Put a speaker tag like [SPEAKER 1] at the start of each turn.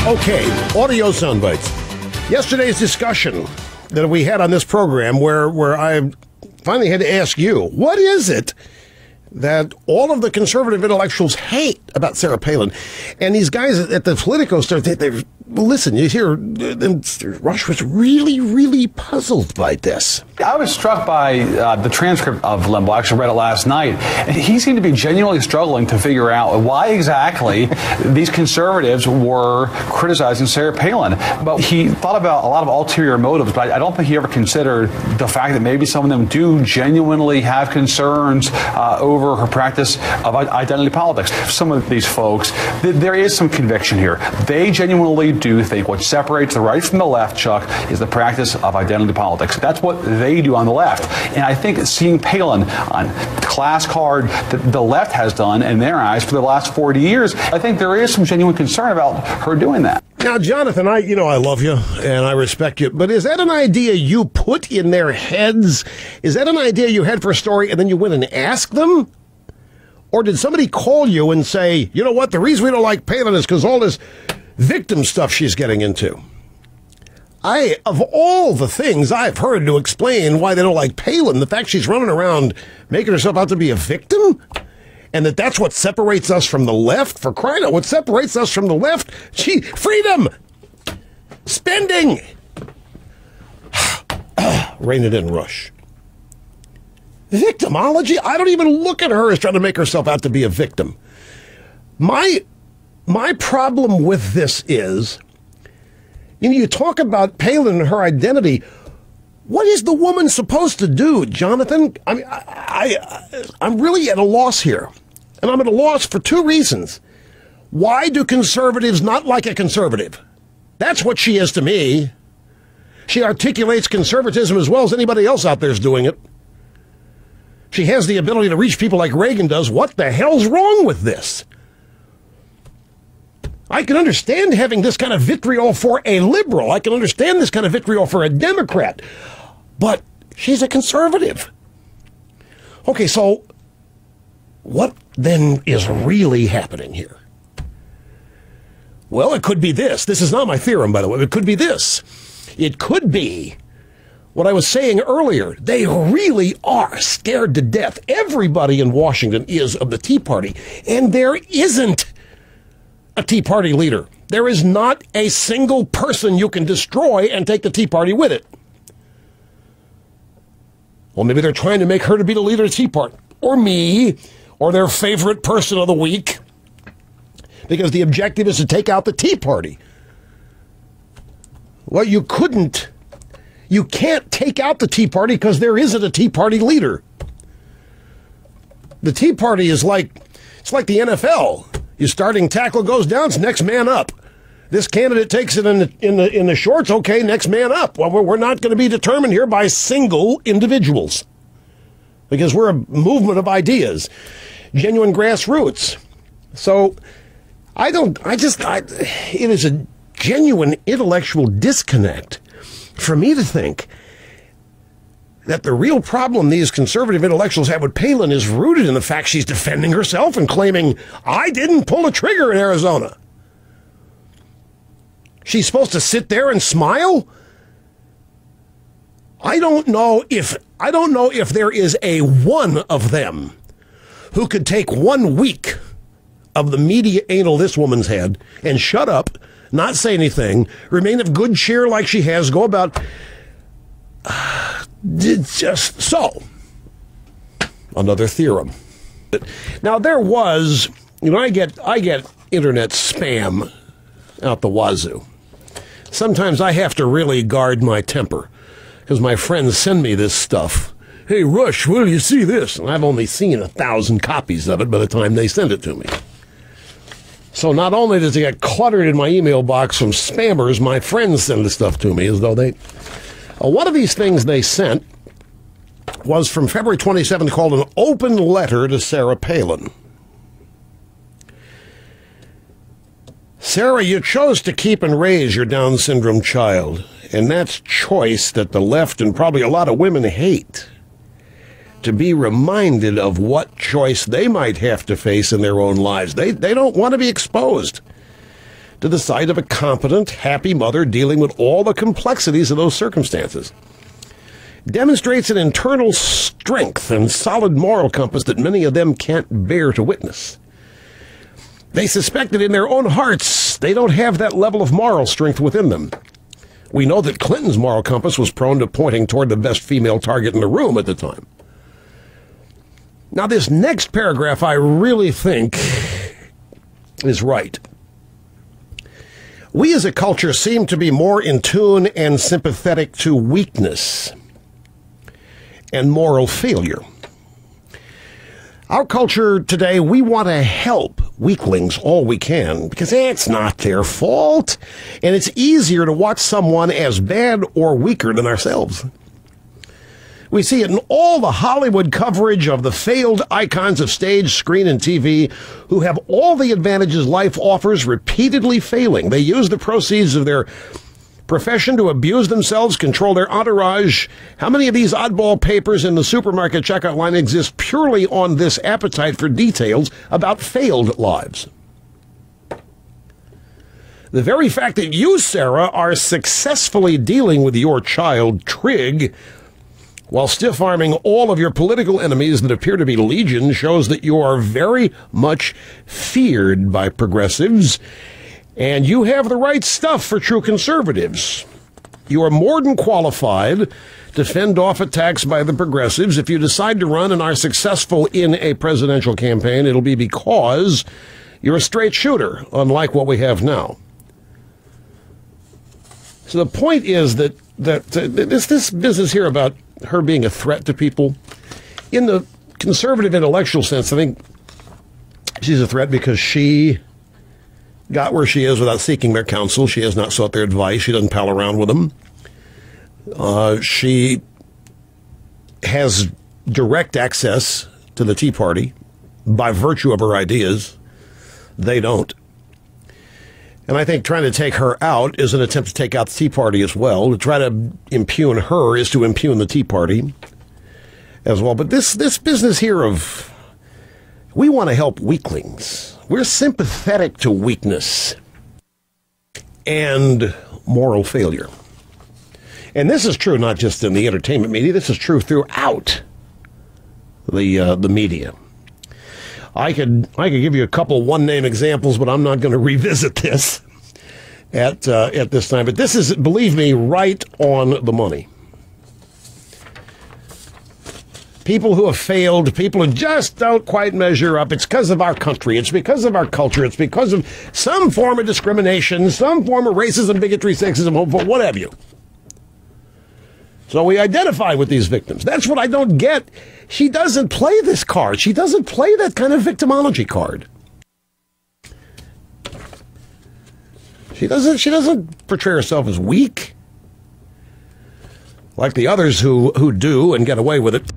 [SPEAKER 1] Okay, audio sound bites. Yesterday's discussion that we had on this program where I finally had to ask you, what is it that all of the conservative intellectuals hate about Sarah Palin? And these guys at the Politico listen, you hear Rush was really, really puzzled by this.
[SPEAKER 2] I was struck by the transcript of Limbaugh. I actually read it last night. And he seemed to be genuinely struggling to figure out why exactly these conservatives were criticizing Sarah Palin. But he thought about a lot of ulterior motives, but I don't think he ever considered the fact that maybe some of them do genuinely have concerns over her practice of identity politics. Some of these folks, there is some conviction here. They genuinely do think what separates the right from the left, Chuck, is the practice of identity politics. That's what they do on the left. And I think seeing Palin on the class card that the left has done in their eyes for the last 40 years, I think there is some genuine concern about her doing that.
[SPEAKER 1] Now, Jonathan, I love you and I respect you, but is that an idea you put in their heads? Is that an idea you had for a story and then you went and asked them? Or did somebody call you and say, you know what, the reason we don't like Palin is because all this victim stuff she's getting into? Of all the things I've heard to explain why they don't like Palin, the fact she's running around making herself out to be a victim, and that's what separates us from the left, for crying out, what separates us from the left? Freedom! Spending! Rein it in, Rush. Victimology? I don't even look at her as trying to make herself out to be a victim. My problem with this is, you talk about Palin and her identity. What is the woman supposed to do, Jonathan? I mean, I'm really at a loss here. And I'm at a loss for two reasons. Why do conservatives not like a conservative? That's what she is to me. She articulates conservatism as well as anybody else out there is doing it. She has the ability to reach people like Reagan does. What the hell's wrong with this? I can understand having this kind of vitriol for a liberal. I can understand this kind of vitriol for a Democrat. But she's a conservative. Okay, so what then is really happening here? Well, it could be this. This is not my theorem, by the way. It could be this. It could be what I was saying earlier. They really are scared to death. Everybody in Washington is of the Tea Party, and there isn't a Tea Party leader. There is not a single person you can destroy and take the Tea Party with it. Well, maybe they're trying to make her to be the leader of the Tea Party, or me, or their favorite person of the week, because the objective is to take out the Tea Party. Well, you can't take out the Tea Party because there isn't a Tea Party leader. The Tea Party is it's like the NFL. Your starting tackle goes down, it's next man up. This candidate takes it in the shorts, okay, next man up. Well, we're not going to be determined here by single individuals, because we're a movement of ideas, genuine grassroots. So it is a genuine intellectual disconnect for me to think that the real problem these conservative intellectuals have with Palin is rooted in the fact she's defending herself and claiming, I didn't pull a trigger in Arizona. She's supposed to sit there and smile? I don't know if there is a one of them who could take 1 week of the media anal this woman's had and shut up, not say anything, remain of good cheer like she has, go about just so. Another theorem. Now there was, I get internet spam out the wazoo. Sometimes I have to really guard my temper because my friends send me this stuff. Hey, Rush, will you see this? And I've only seen 1,000 copies of it by the time they send it to me. So not only does it get cluttered in my email box from spammers, my friends send the stuff to me as though they... one of these things they sent was from February 27th called an open letter to Sarah Palin. Sarah, you chose to keep and raise your Down syndrome child, and that's choice that the left and probably a lot of women hate. To be reminded of what choice they might have to face in their own lives. They don't want to be exposed to the side of a competent, happy mother dealing with all the complexities of those circumstances. Demonstrates an internal strength and solid moral compass that many of them can't bear to witness. They suspect that in their own hearts, they don't have that level of moral strength within them. We know that Clinton's moral compass was prone to pointing toward the best female target in the room at the time. Now, this next paragraph I really think is right. We as a culture seem to be more in tune and sympathetic to weakness and moral failure. Our culture today, we want to help weaklings all we can because it's not their fault, and it's easier to watch someone as bad or weaker than ourselves. We see it in all the Hollywood coverage of the failed icons of stage, screen, and TV who have all the advantages life offers, repeatedly failing. They use the proceeds of their profession to abuse themselves, control their entourage. How many of these oddball papers in the supermarket checkout line exist purely on this appetite for details about failed lives? The very fact that you, Sarah, are successfully dealing with your child, Trig, while stiff-arming all of your political enemies that appear to be legion, shows that you are very much feared by progressives, and you have the right stuff for true conservatives. You are more than qualified to fend off attacks by the progressives. If you decide to run and are successful in a presidential campaign, it'll be because you're a straight shooter, unlike what we have now. So the point is that this business here about her being a threat to people, in the conservative intellectual sense, I think she's a threat because she got where she is without seeking their counsel. She has not sought their advice. She doesn't pal around with them. She has direct access to the Tea Party by virtue of her ideas. They don't. And I think trying to take her out is an attempt to take out the Tea Party as well. To try to impugn her is to impugn the Tea Party as well. But this business here of we want to help weaklings. We're sympathetic to weakness and moral failure. And this is true not just in the entertainment media. This is true throughout the media. I could give you a couple one-name examples, but I'm not going to revisit this at this time. But this is, believe me, right on the money. People who have failed, people who just don't quite measure up. It's because of our country. It's because of our culture. It's because of some form of discrimination, some form of racism, bigotry, sexism, homophobic, what have you. So we identify with these victims. That's what I don't get. She doesn't play this card. She doesn't play that kind of victimology card. She doesn't portray herself as weak like the others who do and get away with it.